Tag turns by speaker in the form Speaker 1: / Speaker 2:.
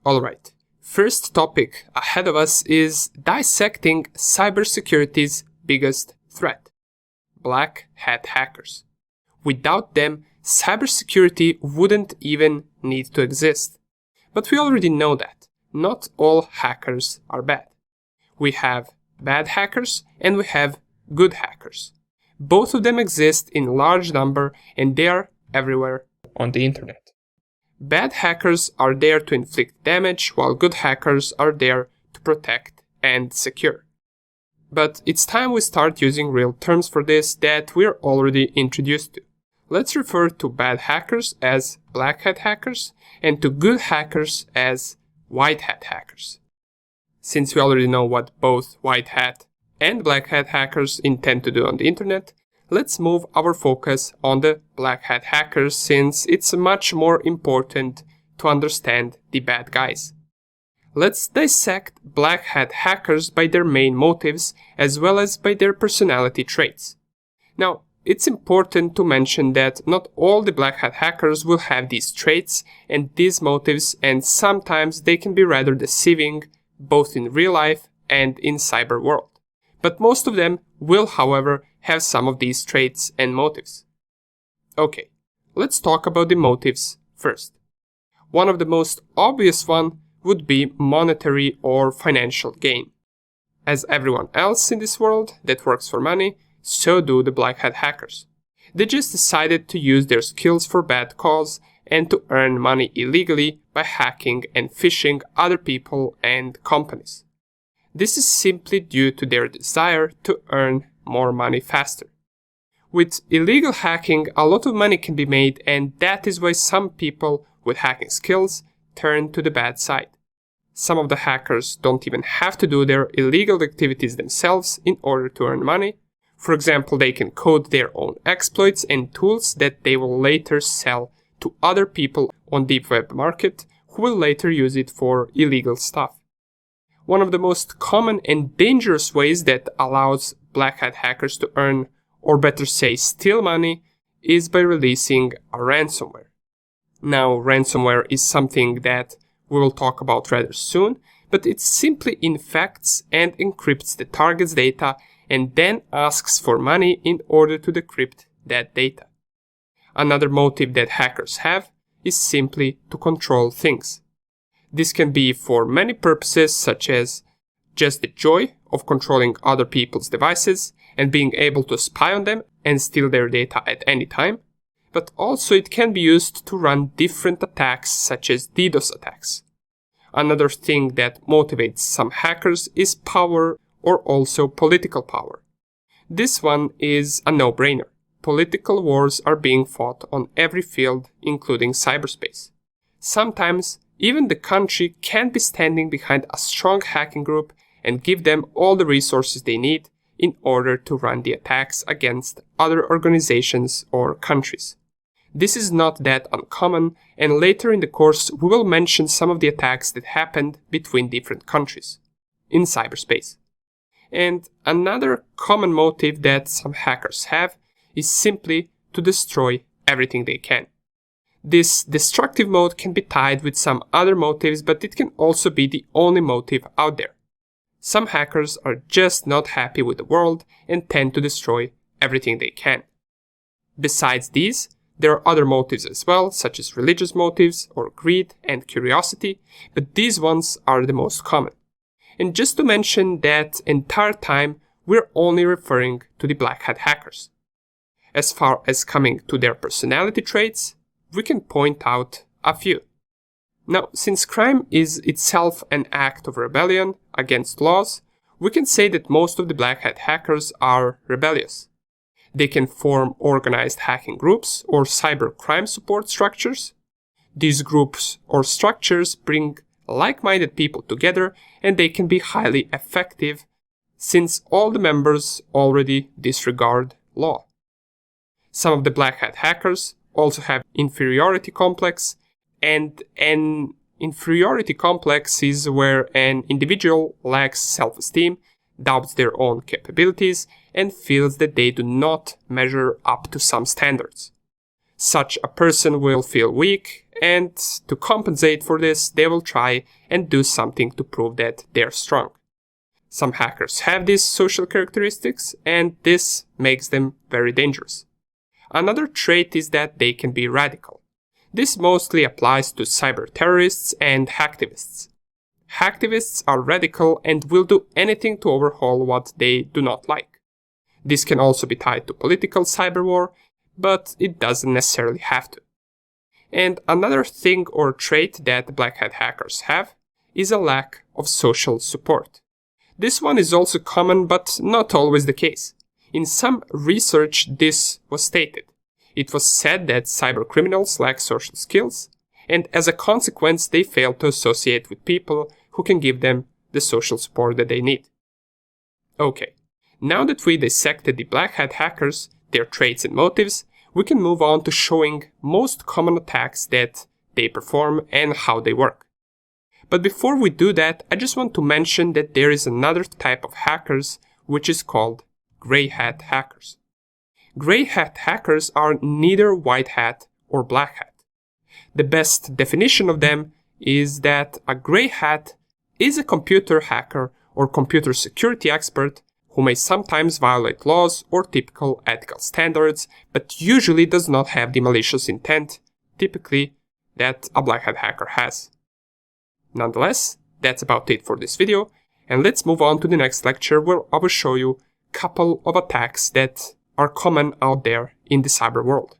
Speaker 1: Alright, first topic ahead of us is dissecting cybersecurity's biggest threat: black hat hackers. Without them, cybersecurity wouldn't even need to exist. But we already know that not all hackers are bad. We have bad hackers and we have good hackers. Both of them exist in large number and they are everywhere on the internet. Bad hackers are there to inflict damage, while good hackers are there to protect and secure. But it's time we start using real terms for this that we're already introduced to. Let's refer to bad hackers as black hat hackers and to good hackers as white hat hackers. Since we already know what both white hat and black hat hackers intend to do on the internet, let's move our focus on the black hat hackers since it's much more important to understand the bad guys. Let's dissect black hat hackers by their main motives as well as by their personality traits. Now, it's important to mention that not all the black hat hackers will have these traits and these motives, and sometimes they can be rather deceiving both in real life and in cyber world. But most of them will, however, have some of these traits and motives. Okay, let's talk about the motives first. One of the most obvious one would be monetary or financial gain. As everyone else in this world that works for money, so do the black hat hackers. They just decided to use their skills for bad cause and to earn money illegally by hacking and phishing other people and companies. This is simply due to their desire to earn more money faster. With illegal hacking, a lot of money can be made, and that is why some people with hacking skills turn to the bad side. Some of the hackers don't even have to do their illegal activities themselves in order to earn money. For example, they can code their own exploits and tools that they will later sell to other people on the web market who will later use it for illegal stuff. One of the most common and dangerous ways that allows black hat hackers to earn, or better say steal money, is by releasing a ransomware. Now, ransomware is something that we will talk about rather soon, but it simply infects and encrypts the target's data and then asks for money in order to decrypt that data. Another motive that hackers have is simply to control things. This can be for many purposes, such as just the joy of controlling other people's devices and being able to spy on them and steal their data at any time, but also it can be used to run different attacks such as DDoS attacks. Another thing that motivates some hackers is power, or also political power. This one is a no-brainer. Political wars are being fought on every field, including cyberspace. Sometimes, even the country can be standing behind a strong hacking group and give them all the resources they need in order to run the attacks against other organizations or countries. This is not that uncommon, and later in the course we will mention some of the attacks that happened between different countries in cyberspace. And another common motive that some hackers have is simply to destroy everything they can. This destructive mode can be tied with some other motives, but it can also be the only motive out there. Some hackers are just not happy with the world and tend to destroy everything they can. Besides these, there are other motives as well, such as religious motives or greed and curiosity, but these ones are the most common. And just to mention that entire time, we're only referring to the black hat hackers. As far as coming to their personality traits, we can point out a few. Now, since crime is itself an act of rebellion against laws, we can say that most of the black hat hackers are rebellious. They can form organized hacking groups or cyber crime support structures. These groups or structures bring like-minded people together, and they can be highly effective since all the members already disregard law. Some of the black hat hackers also have inferiority complex, and an inferiority complex is where an individual lacks self-esteem, doubts their own capabilities, and feels that they do not measure up to some standards. Such a person will feel weak And to compensate for this, they will try and do something to prove that they're strong. Some hackers have these social characteristics, and this makes them very dangerous. Another trait is that they can be radical. This mostly applies to cyber terrorists and hacktivists. Hacktivists are radical and will do anything to overhaul what they do not like. This can also be tied to political cyber war, but it doesn't necessarily have to. And another thing or trait that black hat hackers have is a lack of social support. This one is also common, but not always the case. In some research, this was stated. It was said that cybercriminals lack social skills, and as a consequence, they fail to associate with people who can give them the social support that they need. Okay, now that we dissected the black hat hackers, their traits and motives, we can move on to showing most common attacks that they perform and how they work. But before we do that, I just want to mention that there is another type of hackers which is called gray hat hackers. Gray hat hackers are neither white hat or black hat. The best definition of them is that a gray hat is a computer hacker or computer security expert who may sometimes violate laws or typical ethical standards, but usually does not have the malicious intent, typically, that a black hat hacker has. Nonetheless, that's about it for this video, and let's move on to the next lecture where I will show you a couple of attacks that are common out there in the cyber world.